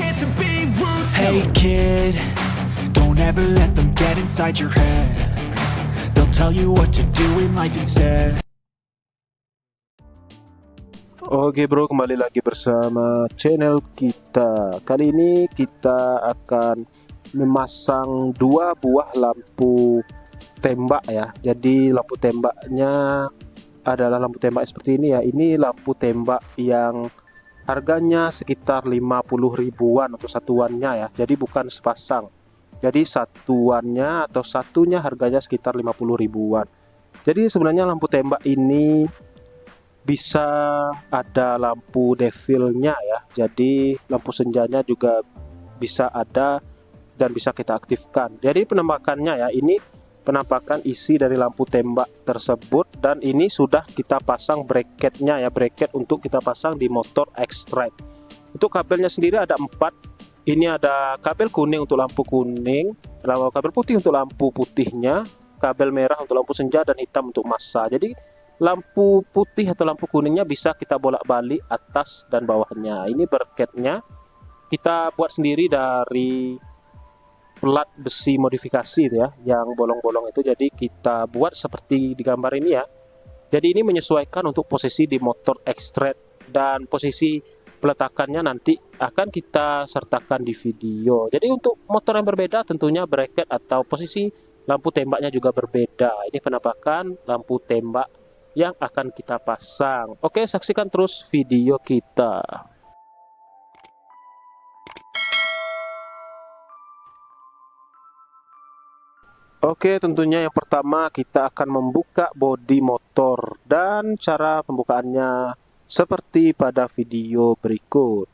chance to be ruthless. Hey kid, don't ever let them get inside your head. They'll tell you what to do in life instead. Oke bro, kembali lagi bersama channel kita. Kali ini kita akan memasang dua buah lampu tembak ya. Jadi lampu tembaknya adalah lampu tembak seperti ini ya. Ini lampu tembak yang harganya sekitar 50 ribuan untuk satuannya ya. Jadi bukan sepasang. Jadi satuannya atau satunya harganya sekitar 50 ribuan. Jadi sebenarnya lampu tembak ini bisa ada lampu devilnya ya. Jadi lampu senjanya juga bisa ada dan bisa kita aktifkan. Jadi penampakannya ya, ini penampakan isi dari lampu tembak tersebut, dan ini sudah kita pasang bracketnya ya, bracket untuk kita pasang di motor X-Trail. Untuk kabelnya sendiri ada 4. Ini ada kabel kuning untuk lampu kuning, kabel putih untuk lampu putihnya, kabel merah untuk lampu senja, dan hitam untuk massa. Jadi lampu putih atau lampu kuningnya bisa kita bolak-balik atas dan bawahnya. Ini bracketnya kita buat sendiri dari plat besi modifikasi ya, yang bolong-bolong itu. Jadi kita buat seperti di gambar ini ya. Jadi ini menyesuaikan untuk posisi di motor X-Trail, dan posisi peletakannya nanti akan kita sertakan di video. Jadi untuk motor yang berbeda tentunya bracket atau posisi lampu tembaknya juga berbeda. Ini penampakan lampu tembak yang akan kita pasang. Oke, saksikan terus video kita. Oke, tentunya yang pertama kita akan membuka bodi motor, dan cara pembukaannya seperti pada video berikut.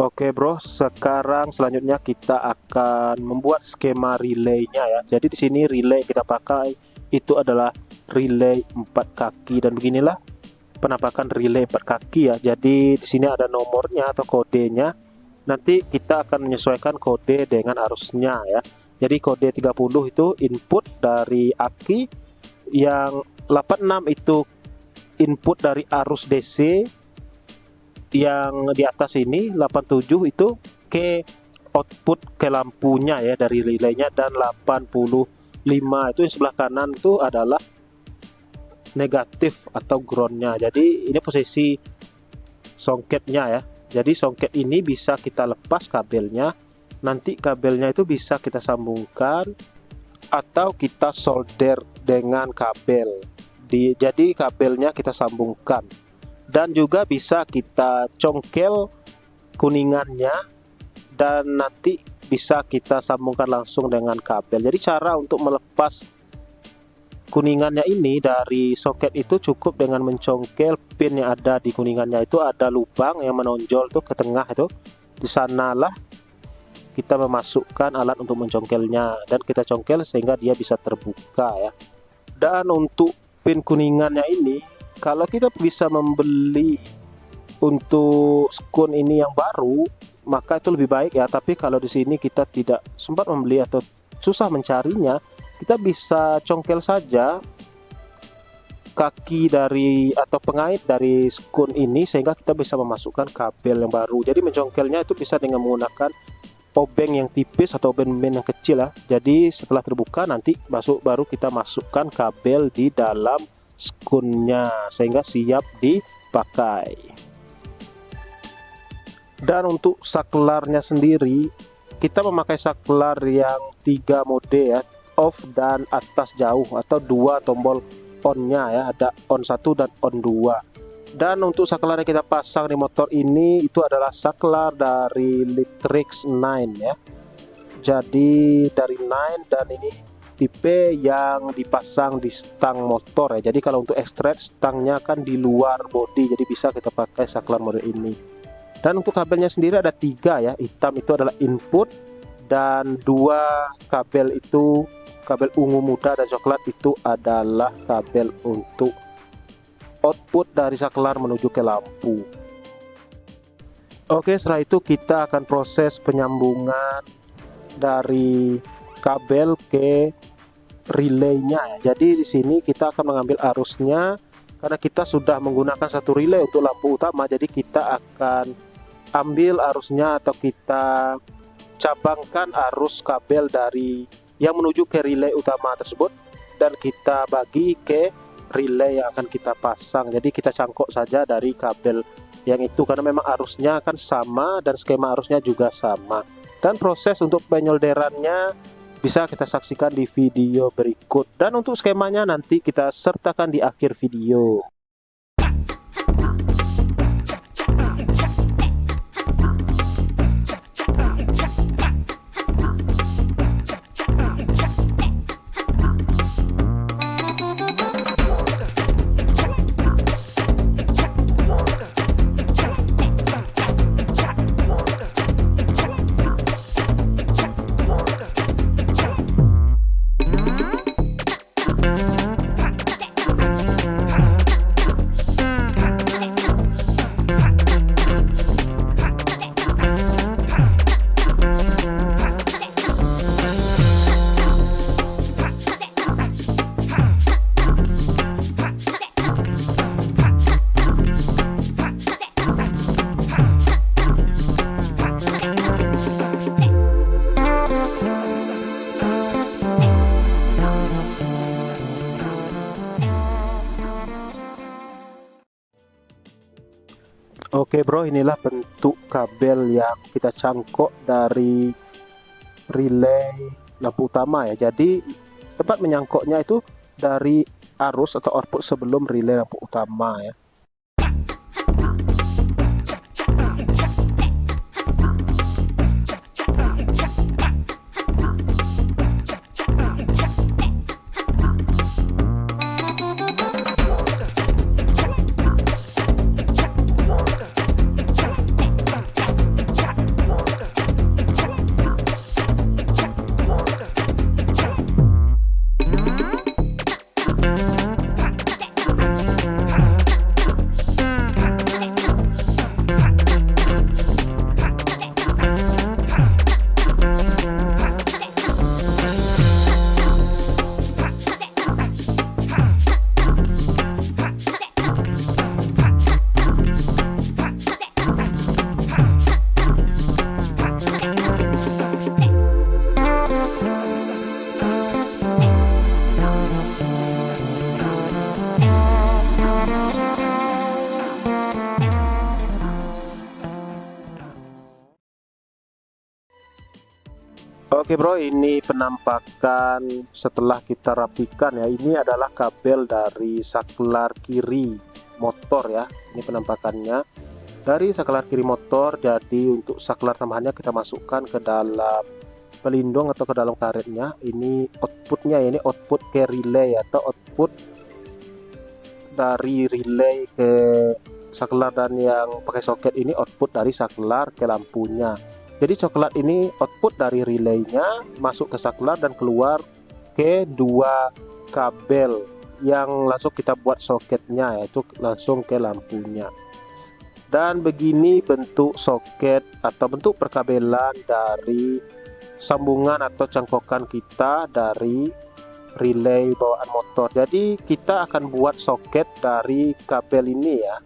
Oke bro, sekarang selanjutnya kita akan membuat skema relaynya ya. Jadi di sini relay kita pakai itu adalah relay 4 kaki, dan beginilah penampakan relay 4 kaki ya. Jadi di sini ada nomornya atau kodenya. Nanti kita akan menyesuaikan kode dengan arusnya ya. Jadi kode 30 itu input dari aki, yang 86 itu input dari arus DC, yang di atas ini 87 itu ke output ke lampunya ya dari relaynya, dan 85 itu yang sebelah kanan itu adalah negatif atau groundnya. Jadi ini posisi songketnya ya. Jadi songket ini bisa kita lepas kabelnya, nanti kabelnya itu bisa kita sambungkan atau kita solder dengan kabel. Jadi kabelnya kita sambungkan, dan juga bisa kita congkel kuningannya, dan nanti bisa kita sambungkan langsung dengan kabel. Jadi cara untuk melepas kuningannya ini dari soket itu cukup dengan mencongkel pin yang ada di kuningannya. Itu ada lubang yang menonjol tuh ke tengah itu. Di sanalah kita memasukkan alat untuk mencongkelnya, dan kita congkel sehingga dia bisa terbuka ya. Dan untuk pin kuningannya ini, kalau kita bisa membeli untuk skun ini yang baru, maka itu lebih baik ya. Tapi kalau di sini kita tidak sempat membeli atau susah mencarinya, kita bisa congkel saja kaki dari atau pengait dari skun ini, sehingga kita bisa memasukkan kabel yang baru. Jadi mencongkelnya itu bisa dengan menggunakan obeng yang tipis atau obeng yang kecil ya. Jadi setelah terbuka nanti baru kita masukkan kabel di dalam skunnya sehingga siap dipakai. Dan untuk saklarnya sendiri, kita memakai saklar yang 3 mode ya, off dan atas jauh, atau 2 tombol on-nya ya, ada on 1 dan on 2. Dan untuk saklar yang kita pasang di motor ini itu adalah saklar dari Litrix 9 ya. Jadi dari 9, dan ini tipe yang dipasang di stang motor ya. Jadi kalau untuk ekstrak stangnya kan di luar bodi, jadi bisa kita pakai saklar mode ini. Dan untuk kabelnya sendiri ada 3 ya, hitam itu adalah input, dan 2 kabel itu kabel ungu muda dan coklat itu adalah kabel untuk output dari saklar menuju ke lampu. Oke, setelah itu kita akan proses penyambungan dari kabel ke relaynya ya. Jadi di sini kita akan mengambil arusnya, karena kita sudah menggunakan satu relay untuk lampu utama, jadi kita akan ambil arusnya atau kita cabangkan arus kabel dari yang menuju ke relay utama tersebut, dan kita bagi ke relay yang akan kita pasang. Jadi kita cangkok saja dari kabel yang itu, karena memang arusnya kan sama dan skema arusnya juga sama. Dan proses untuk penyolderannya bisa kita saksikan di video berikut, dan untuk skemanya nanti kita sertakan di akhir video. Oke bro, inilah bentuk kabel yang kita cangkok dari relay lampu utama ya. Jadi tempat menyangkoknya itu dari arus atau output sebelum relay lampu utama ya. Oke bro, ini penampakan setelah kita rapikan ya. Ini adalah kabel dari saklar kiri motor ya. Ini penampakannya dari saklar kiri motor. Jadi untuk saklar tambahannya kita masukkan ke dalam pelindung atau ke dalam karetnya. Ini outputnya, ini output ke relay atau output dari relay ke saklar, dan yang pakai soket ini output dari saklar ke lampunya. Jadi coklat ini output dari relaynya masuk ke saklar dan keluar ke 2 kabel yang langsung kita buat soketnya, yaitu langsung ke lampunya. Dan begini bentuk soket atau bentuk perkabelan dari sambungan atau cangkokan kita dari relay bawaan motor. Jadi kita akan buat soket dari kabel ini ya.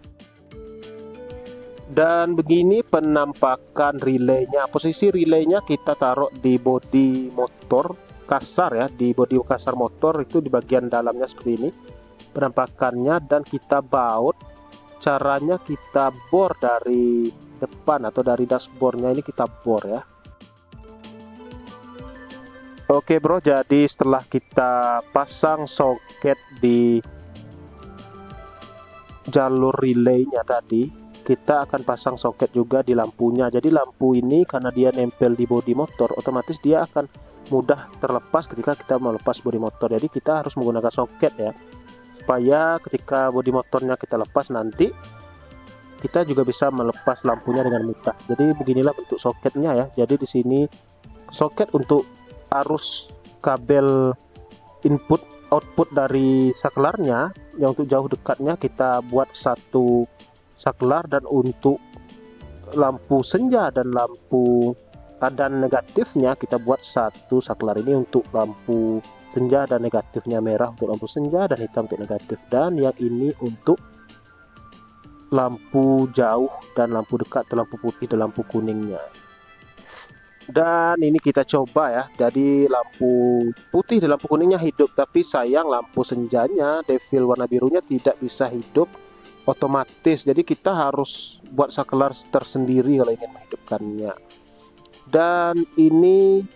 Dan begini penampakan relaynya. Posisi relaynya kita taruh di bodi motor kasar ya, di bodi kasar motor itu di bagian dalamnya seperti ini penampakannya, dan kita baut. Caranya kita bor dari depan atau dari dashboardnya ini kita bor ya. Oke bro, jadi setelah kita pasang soket di jalur relaynya tadi, kita akan pasang soket juga di lampunya. Jadi lampu ini karena dia nempel di bodi motor, otomatis dia akan mudah terlepas ketika kita melepas bodi motor. Jadi kita harus menggunakan soket ya, supaya ketika bodi motornya kita lepas nanti kita juga bisa melepas lampunya dengan mudah. Jadi beginilah bentuk soketnya ya. Jadi di sini soket untuk arus kabel input output dari saklarnya, yang untuk jauh dekatnya kita buat satu saklar, dan untuk lampu senja dan lampu dan negatifnya kita buat satu saklar. Ini untuk lampu senja dan negatifnya, merah untuk lampu senja dan hitam untuk negatif, dan yang ini untuk lampu jauh dan lampu dekat, lampu putih dan lampu kuningnya. Dan ini kita coba ya, jadi lampu putih dan lampu kuningnya hidup, tapi sayang lampu senjanya devil warna birunya tidak bisa hidup otomatis. Jadi kita harus buat saklar tersendiri kalau ingin menghidupkannya. Dan ini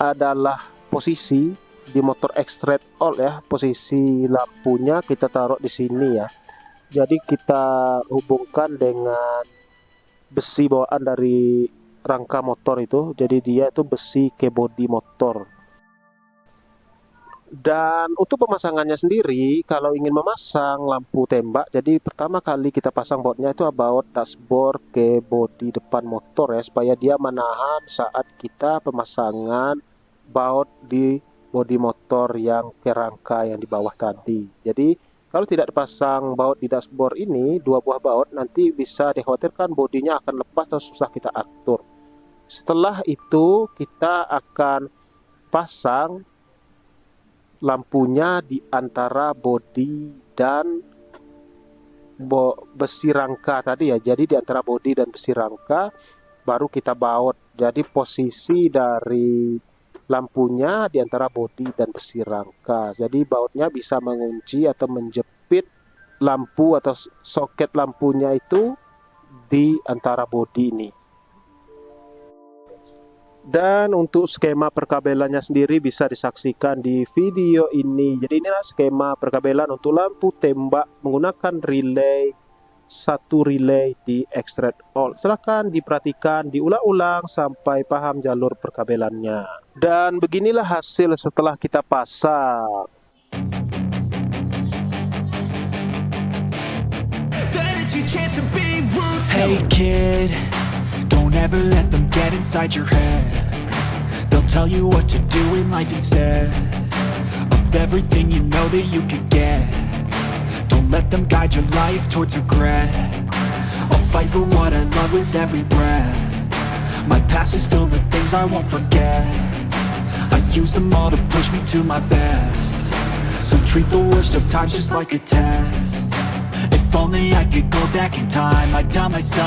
adalah posisi di motor X-Red All ya. Posisi lampunya kita taruh di sini ya. Jadi kita hubungkan dengan besi bawaan dari rangka motor itu. Jadi dia itu besi ke bodi motor. Dan untuk pemasangannya sendiri, kalau ingin memasang lampu tembak, jadi pertama kali kita pasang bautnya itu baut dashboard ke bodi depan motor ya, supaya dia menahan saat kita pemasangan baut di bodi motor yang ke rangka yang di bawah tadi. Jadi kalau tidak dipasang baut di dashboard ini, dua buah baut, nanti bisa dikhawatirkan bodinya akan lepas dan susah kita atur. Setelah itu kita akan pasang lampunya di antara bodi dan besi rangka tadi ya. Jadi di antara bodi dan besi rangka baru kita baut. Jadi posisi dari lampunya di antara bodi dan besi rangka. Jadi bautnya bisa mengunci atau menjepit lampu atau soket lampunya itu di antara bodi ini. Dan untuk skema perkabelannya sendiri bisa disaksikan di video ini. Jadi inilah skema perkabelan untuk lampu tembak menggunakan relay, satu relay di X-Red All. Silahkan diperhatikan, diulang-ulang sampai paham jalur perkabelannya. Dan beginilah hasil setelah kita pasang. Hey kid, don't ever let them get inside your head. They'll tell you what to do in life instead of everything you know that you could get. Don't let them guide your life towards regret. I'll fight for what I love with every breath. My past is filled with things I won't forget. I use them all to push me to my best. So treat the worst of times just like a test. If only I could go back in time, I'd tell myself